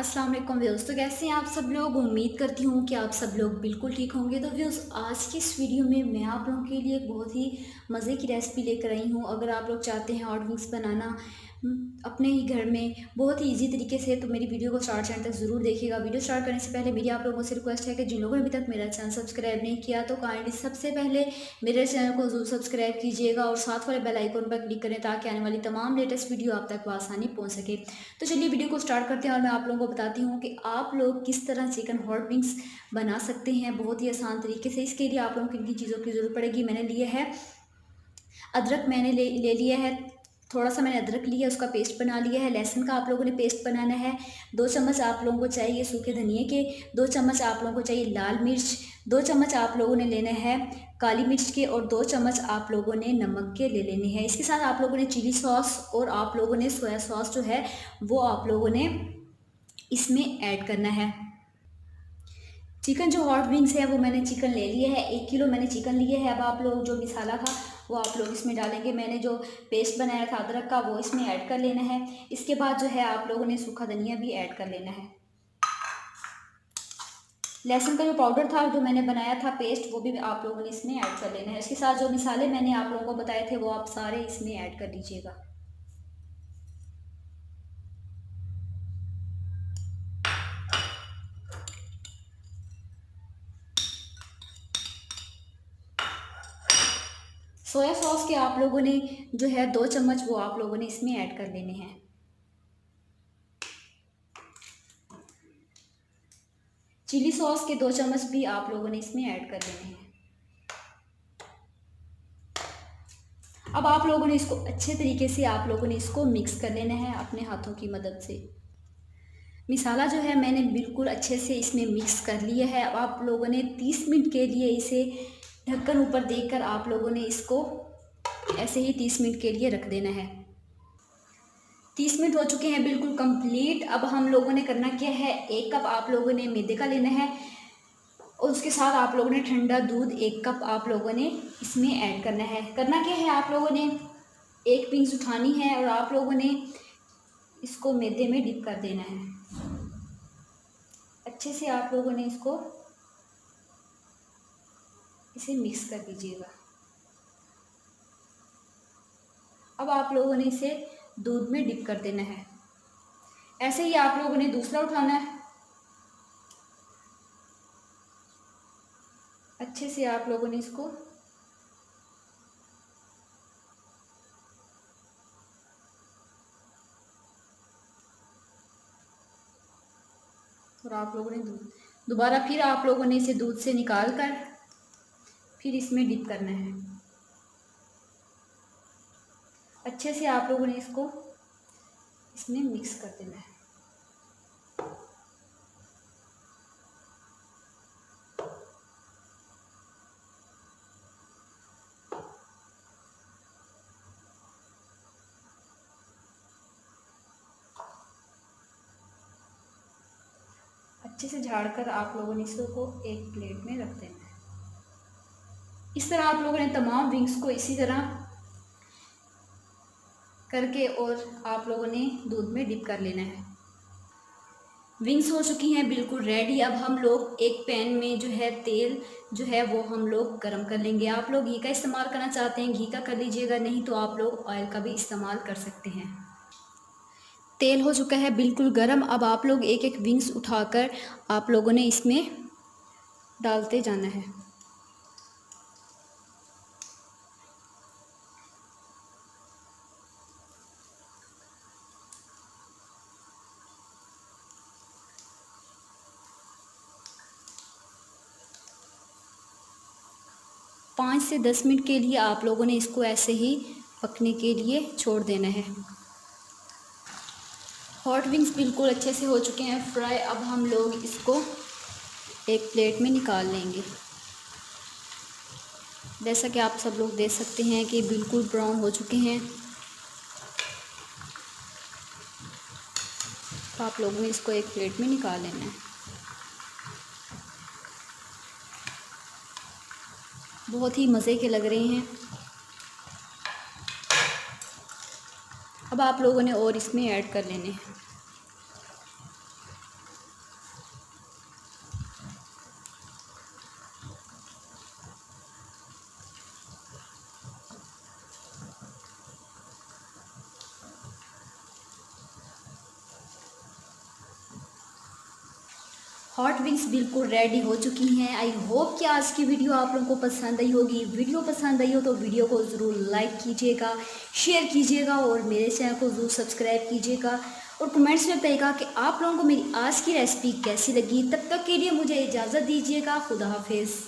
अस्सलाम वालेकुम व्यूअर्स। तो कैसे हैं आप सब लोग। उम्मीद करती हूँ कि आप सब लोग बिल्कुल ठीक होंगे। तो व्यूअर्स, आज की इस वीडियो में मैं आप लोगों के लिए एक बहुत ही मज़े की रेसिपी लेकर आई हूँ। अगर आप लोग चाहते हैं हॉट विंग्स बनाना अपने ही घर में बहुत ही इजी तरीके से, तो मेरी वीडियो को स्टार्ट एंड तक ज़रूर देखिएगा। वीडियो स्टार्ट करने से पहले मेरी आप लोगों से रिक्वेस्ट है कि जिन लोगों ने अभी तक मेरा चैनल सब्सक्राइब नहीं किया तो काइंडली सबसे पहले मेरे चैनल को ज़रूर सब्सक्राइब कीजिएगा और साथ वाले बेल आइकन पर क्लिक करें ताकि आने वाली तमाम लेटेस्ट वीडियो आप तक आसानी पहुँच सके। तो चलिए वीडियो को स्टार्ट करते हैं और मैं आप लोगों को बताती हूँ कि आप लोग किस तरह चिकन हॉट विंग्स बना सकते हैं बहुत ही आसान तरीके से। इसके लिए आप लोगों को किन किन चीज़ों की ज़रूरत पड़ेगी। मैंने लिए है अदरक, मैंने ले लिया है थोड़ा सा, मैंने अदरक लिया उसका पेस्ट बना लिया है। लहसुन का आप लोगों ने पेस्ट बनाना है। 2 चम्मच आप लोगों को चाहिए सूखे धनिए के। 2 चम्मच आप लोगों को चाहिए लाल मिर्च। 2 चम्मच आप लोगों ने लेना है काली मिर्च के और 2 चम्मच आप लोगों ने नमक के ले लेने हैं। इसके साथ आप लोगों ने चिली सॉस और आप लोगों ने सोया सॉस जो है वो आप लोगों ने इसमें ऐड करना है। चिकन जो हॉट विंग्स है वो मैंने चिकन ले लिया है, 1 किलो मैंने चिकन लिए है। अब आप लोग जो मसाला था वो आप लोग इसमें डालेंगे। मैंने जो पेस्ट बनाया था अदरक का वो इसमें ऐड कर लेना है। इसके बाद जो है आप लोगों ने सूखा धनिया भी ऐड कर लेना है। लहसुन का जो पाउडर था जो मैंने बनाया था पेस्ट, वो भी आप लोगों ने इसमें ऐड कर लेना है। इसके साथ जो मसाले मैंने आप लोगों को बताए थे वो आप सारे इसमें ऐड कर लीजिएगा। सोया सॉस के आप लोगों ने जो है 2 चम्मच वो आप लोगों ने इसमें ऐड कर लेने हैं। चिली सॉस के 2 चम्मच भी आप लोगों ने इसमें ऐड कर लेने हैं। अब आप लोगों ने इसको अच्छे तरीके से आप लोगों ने इसको मिक्स कर लेना है अपने हाथों की मदद से। मसाला जो है मैंने बिल्कुल अच्छे से इसमें मिक्स कर लिया है। अब आप लोगों ने 30 मिनट के लिए इसे ढक्कन ऊपर देकर आप लोगों ने इसको ऐसे ही 30 मिनट के लिए रख देना है। 30 मिनट हो चुके हैं बिल्कुल कंप्लीट। अब हम लोगों ने करना क्या है, 1 कप आप लोगों ने मैदे का लेना है और उसके साथ आप लोगों ने ठंडा दूध 1 कप आप लोगों ने इसमें ऐड करना है। करना क्या है, आप लोगों ने एक विंग्स उठानी है और आप लोगों ने इसको मैदे में डिप कर देना है। अच्छे से आप लोगों ने इसे मिक्स कर दीजिएगा। अब आप लोगों ने इसे दूध में डिप कर देना है। ऐसे ही आप लोगों ने दूसरा उठाना है। अच्छे से आप लोगों ने इसको और आप लोगों ने दोबारा फिर आप लोगों ने इसे दूध से निकाल कर फिर इसमें डिप करना है। अच्छे से आप लोगों ने इसको इसमें मिक्स कर देना है। अच्छे से झाड़कर आप लोगों ने इसको एक प्लेट में रख देना है। इस तरह आप लोगों ने तमाम विंग्स को इसी तरह करके और आप लोगों ने दूध में डिप कर लेना है। विंग्स हो चुकी हैं बिल्कुल रेडी। अब हम लोग एक पैन में जो है तेल जो है वो हम लोग गरम कर लेंगे। आप लोग घी का इस्तेमाल करना चाहते हैं घी का कर लीजिएगा, नहीं तो आप लोग ऑयल का भी इस्तेमाल कर सकते हैं। तेल हो चुका है बिल्कुल गरम। अब आप लोग एक एक विंग्स उठाकर आप लोगों ने इसमें डालते जाना है। पाँच से 10 मिनट के लिए आप लोगों ने इसको ऐसे ही पकने के लिए छोड़ देना है। हॉट विंग्स बिल्कुल अच्छे से हो चुके हैं फ्राई। अब हम लोग इसको एक प्लेट में निकाल लेंगे। जैसा कि आप सब लोग देख सकते हैं कि बिल्कुल ब्राउन हो चुके हैं। तो आप लोगों ने इसको एक प्लेट में निकाल लेना है। बहुत ही मज़े के लग रहे हैं। अब आप लोगों ने और इसमें ऐड कर लेने हैं। हॉट विंग्स बिल्कुल रेडी हो चुकी हैं। आई होप कि आज की वीडियो आप लोगों को पसंद आई होगी। वीडियो पसंद आई हो तो वीडियो को ज़रूर लाइक कीजिएगा, शेयर कीजिएगा और मेरे चैनल को ज़रूर सब्सक्राइब कीजिएगा और कमेंट्स में बताइएगा कि आप लोगों को मेरी आज की रेसिपी कैसी लगी। तब तक के लिए मुझे इजाज़त दीजिएगा। खुदा हाफिज़।